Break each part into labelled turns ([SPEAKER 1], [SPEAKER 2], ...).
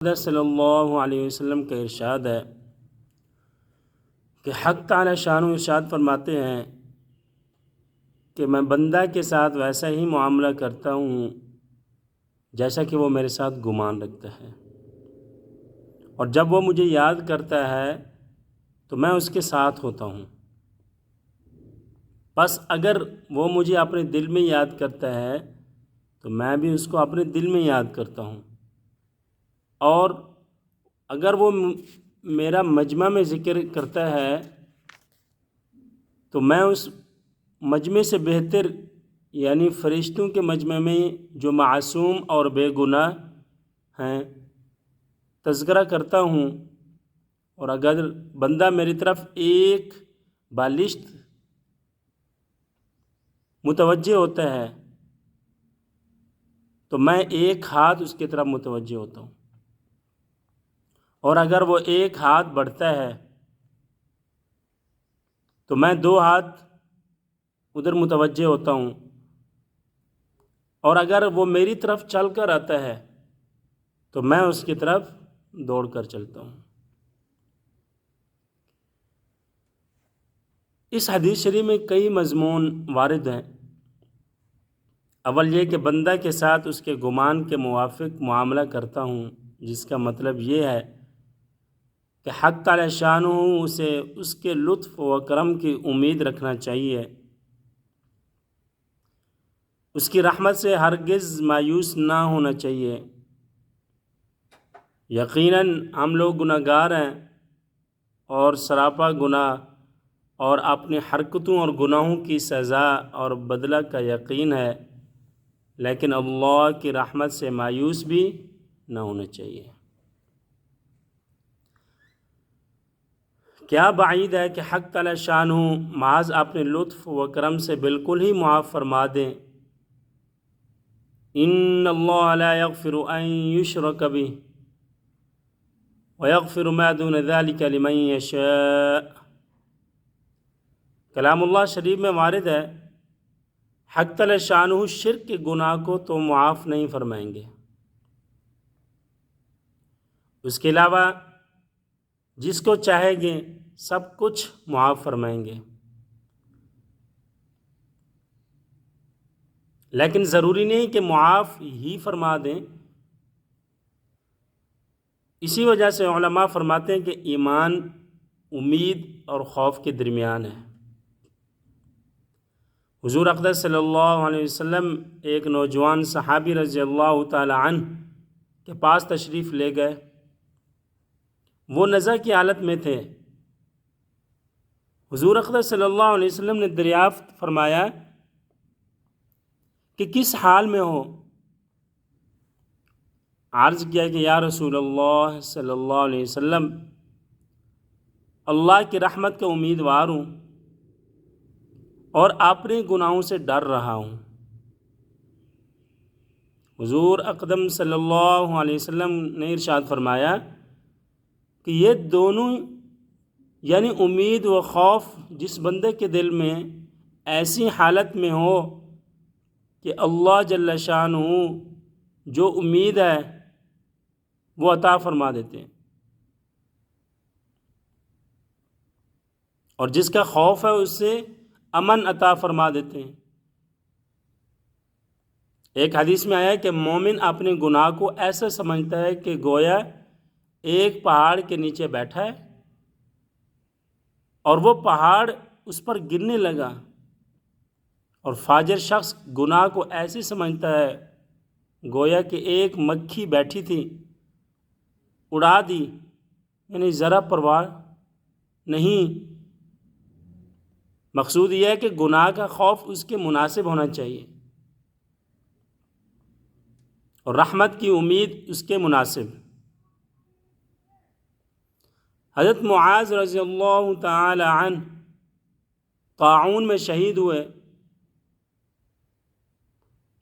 [SPEAKER 1] صلی اللہ علیہ وسلم کا ارشاد ہے کہ حق تعالی شانہ ارشاد فرماتے ہیں کہ میں بندہ کے ساتھ ویسا ہی معاملہ کرتا ہوں جیسا کہ وہ میرے ساتھ گمان رکھتا ہے، اور جب وہ مجھے یاد کرتا ہے تو میں اس کے ساتھ ہوتا ہوں۔ بس اگر وہ مجھے اپنے دل میں یاد کرتا ہے تو میں بھی اس کو اپنے دل میں یاد کرتا ہوں، اور اگر وہ میرا مجمع میں ذکر کرتا ہے تو میں اس مجمع سے بہتر یعنی فرشتوں کے مجمع میں جو معصوم اور بے گناہ ہیں تذکرہ کرتا ہوں، اور اگر بندہ میری طرف ایک بالشت متوجہ ہوتا ہے تو میں ایک ہاتھ اس کی طرف متوجہ ہوتا ہوں، اور اگر وہ ایک ہاتھ بڑھتا ہے تو میں دو ہاتھ ادھر متوجہ ہوتا ہوں، اور اگر وہ میری طرف چل کر آتا ہے تو میں اس کی طرف دوڑ کر چلتا ہوں۔ اس حدیث شریف میں کئی مضمون وارد ہیں۔ اول یہ کہ بندہ کے ساتھ اس کے گمان کے موافق معاملہ کرتا ہوں، جس کا مطلب یہ ہے کہ حق تعالی شانہ اسے اس کے لطف و کرم کی امید رکھنا چاہیے، اس کی رحمت سے ہرگز مایوس نہ ہونا چاہیے۔ یقیناً ہم لوگ گناہ گار ہیں اور سراپا گناہ، اور اپنی حرکتوں اور گناہوں کی سزا اور بدلہ کا یقین ہے، لیکن اللہ کی رحمت سے مایوس بھی نہ ہونا چاہیے۔ کیا بعید ہے کہ حق تعالی شانہ محض اپنے لطف و کرم سے بالکل ہی معاف فرما دیں۔ ان اللہ لا یغفر ان یشرک بہ ویغفر ما دون ذلک لمن یشاء۔ کلام اللہ شریف میں وارد ہے حق تعالی شانہ شرک کے گناہ کو تو معاف نہیں فرمائیں گے، اس کے علاوہ جس کو چاہیں گے سب کچھ معاف فرمائیں گے، لیکن ضروری نہیں کہ معاف ہی فرما دیں۔ اسی وجہ سے علماء فرماتے ہیں کہ ایمان امید اور خوف کے درمیان ہے۔ حضور اقدس صلی اللہ علیہ وسلم ایک نوجوان صحابی رضی اللہ تعالی عنہ کے پاس تشریف لے گئے۔ وہ نزع کی حالت میں تھے۔ حضور اقدس صلی اللہ علیہ وسلم نے دریافت فرمایا کہ کس حال میں ہو؟ عرض کیا کہ یا رسول اللہ صلی اللہ علیہ وسلم، اللہ کی رحمت کا امیدوار ہوں اور اپنے گناہوں سے ڈر رہا ہوں۔ حضور اقدم صلی اللہ علیہ وسلم نے ارشاد فرمایا کہ یہ دونوں یعنی امید و خوف جس بندے کے دل میں ایسی حالت میں ہو کہ اللہ جل شانہ جو امید ہے وہ عطا فرما دیتے ہیں، اور جس کا خوف ہے اس سے امن عطا فرما دیتے ہیں۔ ایک حدیث میں آیا ہے کہ مومن اپنے گناہ کو ایسا سمجھتا ہے کہ گویا ایک پہاڑ کے نیچے بیٹھا ہے اور وہ پہاڑ اس پر گرنے لگا، اور فاجر شخص گناہ کو ایسے سمجھتا ہے گویا کہ ایک مکھی بیٹھی تھی، اڑا دی، یعنی ذرا پرواہ نہیں۔ مقصود یہ ہے کہ گناہ کا خوف اس کے مناسب ہونا چاہیے اور رحمت کی امید اس کے مناسب۔ حضرت معاذ رضی اللہ تعالی عنہ طاعون میں شہید ہوئے۔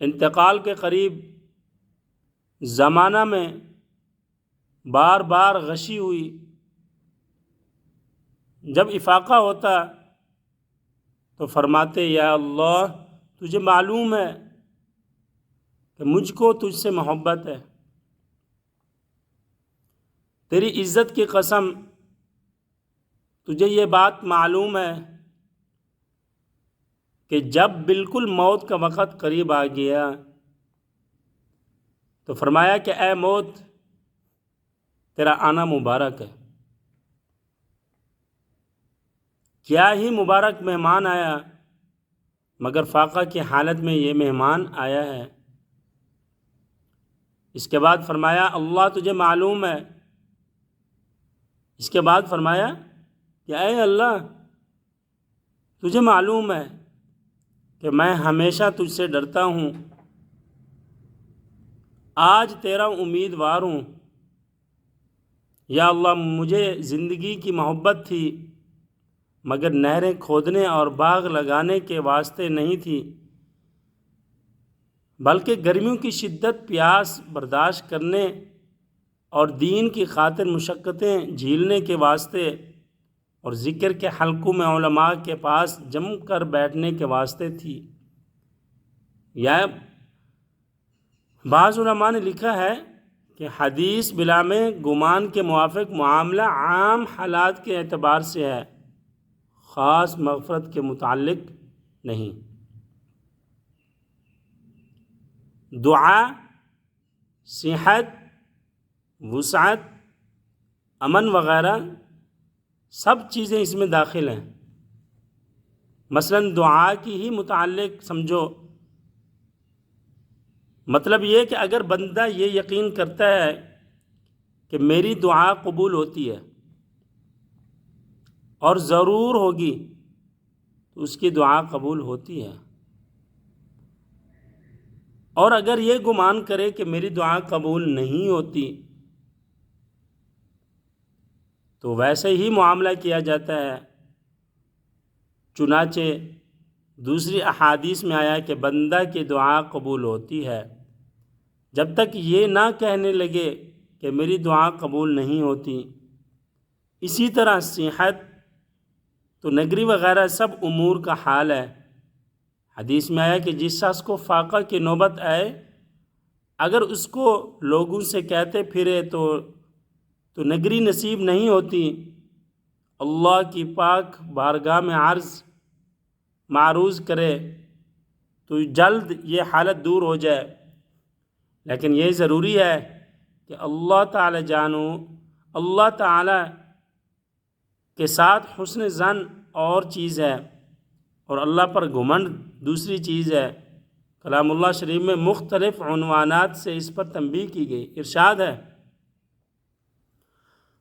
[SPEAKER 1] انتقال کے قریب زمانہ میں بار بار غشی ہوئی۔ جب افاقہ ہوتا تو فرماتے یا اللہ تجھے معلوم ہے کہ مجھ کو تجھ سے محبت ہے، تیری عزت کی قسم تجھے یہ بات معلوم ہے کہ جب بالکل موت کا وقت قریب آ گیا تو فرمایا کہ اے موت تیرا آنا مبارک ہے۔ کیا ہی مبارک مہمان آیا، مگر فاقہ کی حالت میں یہ مہمان آیا ہے۔ اس کے بعد فرمایا اللہ تجھے معلوم ہے، اس کے بعد فرمایا کہ اے اللہ تجھے معلوم ہے کہ میں ہمیشہ تجھ سے ڈرتا ہوں، آج تیرا امیدوار ہوں۔ یا اللہ مجھے زندگی کی محبت تھی مگر نہریں کھودنے اور باغ لگانے کے واسطے نہیں تھی، بلکہ گرمیوں کی شدت، پیاس برداشت کرنے اور دین کی خاطر مشقتیں جھیلنے کے واسطے اور ذکر کے حلقوں میں علماء کے پاس جم کر بیٹھنے کے واسطے تھی۔ یا بعض علماء نے لکھا ہے کہ حدیث بلا میں گمان کے موافق معاملہ عام حالات کے اعتبار سے ہے، خاص مغفرت کے متعلق نہیں۔ دعا، صحت، وسعت، امن وغیرہ سب چیزیں اس میں داخل ہیں۔ مثلا دعا کی ہی متعلق سمجھو، مطلب یہ کہ اگر بندہ یہ یقین کرتا ہے کہ میری دعا قبول ہوتی ہے اور ضرور ہوگی تو اس کی دعا قبول ہوتی ہے، اور اگر یہ گمان کرے کہ میری دعا قبول نہیں ہوتی تو ویسے ہی معاملہ کیا جاتا ہے۔ چنانچہ دوسری احادیث میں آیا کہ بندہ کی دعا قبول ہوتی ہے جب تک یہ نہ کہنے لگے کہ میری دعا قبول نہیں ہوتی۔ اسی طرح صحت تو نگری وغیرہ سب امور کا حال ہے۔ حدیث میں آیا کہ جس شخص کو فاقہ کی نوبت آئے، اگر اس کو لوگوں سے کہتے پھرے تو نگری نصیب نہیں ہوتی، اللہ کی پاک بارگاہ میں معروض کرے تو جلد یہ حالت دور ہو جائے۔ لیکن یہ ضروری ہے کہ اللہ تعالی جانو، اللہ تعالی کے ساتھ حسن ظن اور چیز ہے اور اللہ پر گھمنڈ دوسری چیز ہے۔ کلام اللہ شریف میں مختلف عنوانات سے اس پر تنبیہ کی گئی۔ ارشاد ہے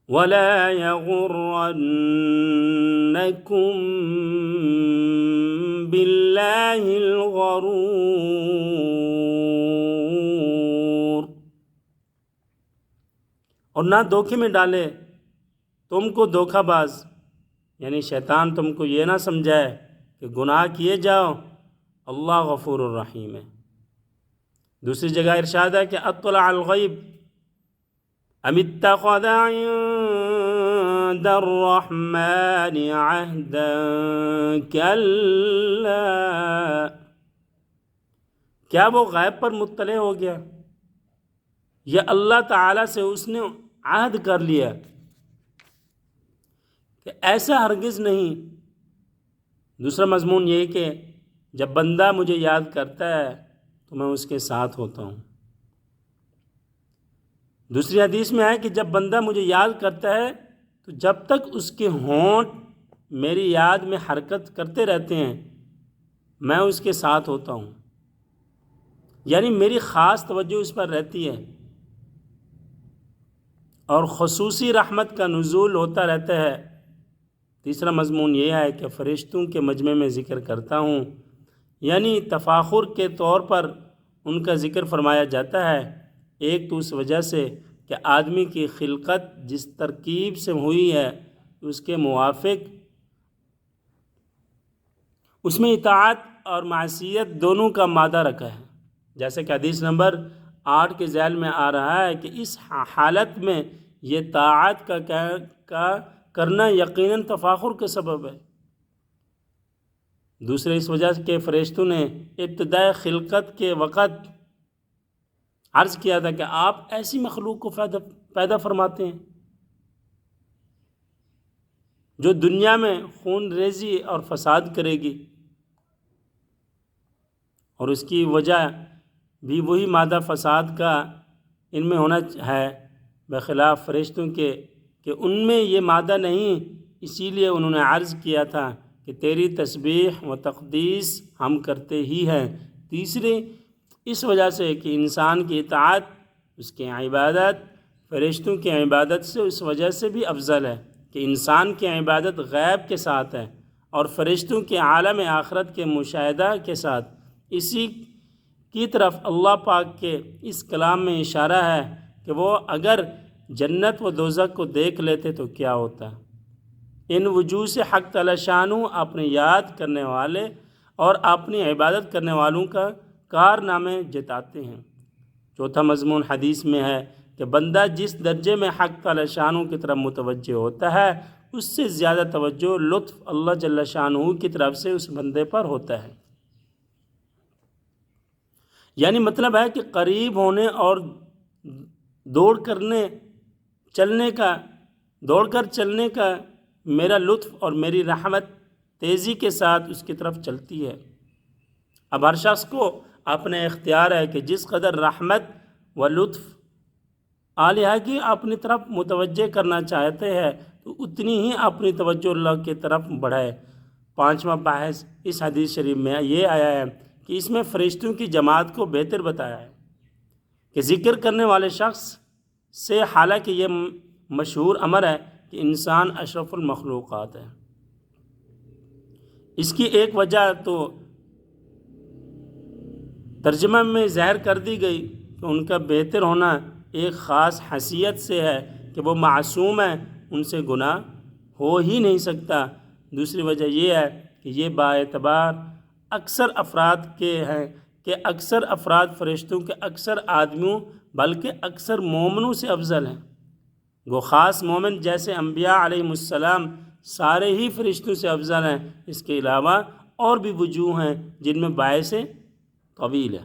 [SPEAKER 1] وَلَا يَغُرَّنَّكُمْ بِاللَّهِ الْغَرُورُ، اور نہ دھوکے میں ڈالے تم کو دھوکہ باز، یعنی شیطان تم کو یہ نہ سمجھائے کہ گناہ کیے جاؤ، اللہ غفور الرحیم ہے۔ دوسری جگہ ارشاد ہے کہ اطلع الغیب ام اتخذ عند الرحمن عہدا کلا، کیا وہ غیب پر مطلع ہو گیا یا اللہ تعالیٰ سے اس نے عہد کر لیا؟ کہ ایسا ہرگز نہیں۔ دوسرا مضمون یہ کہ جب بندہ مجھے یاد کرتا ہے تو میں اس کے ساتھ ہوتا ہوں۔ دوسری حدیث میں ہے کہ جب بندہ مجھے یاد کرتا ہے تو جب تک اس کے ہونٹ میری یاد میں حرکت کرتے رہتے ہیں میں اس کے ساتھ ہوتا ہوں، یعنی میری خاص توجہ اس پر رہتی ہے اور خصوصی رحمت کا نزول ہوتا رہتا ہے۔ تیسرا مضمون یہ ہے کہ فرشتوں کے مجمع میں ذکر کرتا ہوں، یعنی تفاخر کے طور پر ان کا ذکر فرمایا جاتا ہے۔ ایک تو اس وجہ سے کہ آدمی کی خلقت جس ترکیب سے ہوئی ہے اس کے موافق اس میں اطاعت اور معصیت دونوں کا مادہ رکھا ہے، جیسے کہ حدیث نمبر 8 کے ذیل میں آ رہا ہے کہ اس حالت میں یہ طاعت کا کرنا یقیناً تفاخر کا سبب ہے۔ دوسرے اس وجہ کہ فرشتوں نے ابتداء خلقت کے وقت عرض کیا تھا کہ آپ ایسی مخلوق کو پیدا فرماتے ہیں جو دنیا میں خون ریزی اور فساد کرے گی، اور اس کی وجہ بھی وہی مادہ فساد کا ان میں ہونا ہے، بخلاف فرشتوں کے کہ ان میں یہ مادہ نہیں۔ اسی لیے انہوں نے عرض کیا تھا کہ تیری تسبیح و تقدیس ہم کرتے ہی ہیں۔ تیسرے، اس وجہ سے کہ انسان کی اطاعت، اس کی عبادت فرشتوں کی عبادت سے اس وجہ سے بھی افضل ہے کہ انسان کی عبادت غیب کے ساتھ ہے اور فرشتوں کے عالم آخرت کے مشاہدہ کے ساتھ۔ اسی کی طرف اللہ پاک کے اس کلام میں اشارہ ہے کہ وہ اگر جنت و دوزخ کو دیکھ لیتے تو کیا ہوتا۔ ان وجوہ سے حق تعالی شانہ اپنے یاد کرنے والے اور اپنی عبادت کرنے والوں کا کارنامے جتاتے ہیں۔ چوتھا مضمون حدیث میں ہے کہ بندہ جس درجے میں حق تعالی شانہ کی طرف متوجہ ہوتا ہے، اس سے زیادہ توجہ لطف اللہ جل شانہ کی طرف سے اس بندے پر ہوتا ہے۔ یعنی مطلب ہے کہ قریب ہونے اور دوڑ کر چلنے کا میرا لطف اور میری رحمت تیزی کے ساتھ اس کی طرف چلتی ہے۔ اب ہر شخص کو اپنے اختیار ہے کہ جس قدر رحمت و لطف الہی کی اپنی طرف متوجہ کرنا چاہتے ہیں تو اتنی ہی اپنی توجہ اللہ کی طرف بڑھائے۔ پانچواں بحث اس حدیث شریف میں یہ آیا ہے کہ اس میں فرشتوں کی جماعت کو بہتر بتایا ہے کہ ذکر کرنے والے شخص سے، حالانکہ یہ مشہور امر ہے کہ انسان اشرف المخلوقات ہے۔ اس کی ایک وجہ تو ترجمہ میں ظاہر کر دی گئی کہ ان کا بہتر ہونا ایک خاص حیثیت سے ہے کہ وہ معصوم ہیں، ان سے گناہ ہو ہی نہیں سکتا۔ دوسری وجہ یہ ہے کہ یہ باعتبار اکثر افراد کے ہیں کہ اکثر افراد فرشتوں کے اکثر آدمیوں بلکہ اکثر مومنوں سے افضل ہیں۔ وہ خاص مومن جیسے انبیاء علیہم السلام سارے ہی فرشتوں سے افضل ہیں۔ اس کے علاوہ اور بھی وجوہ ہیں جن میں باعث قبیل ہے۔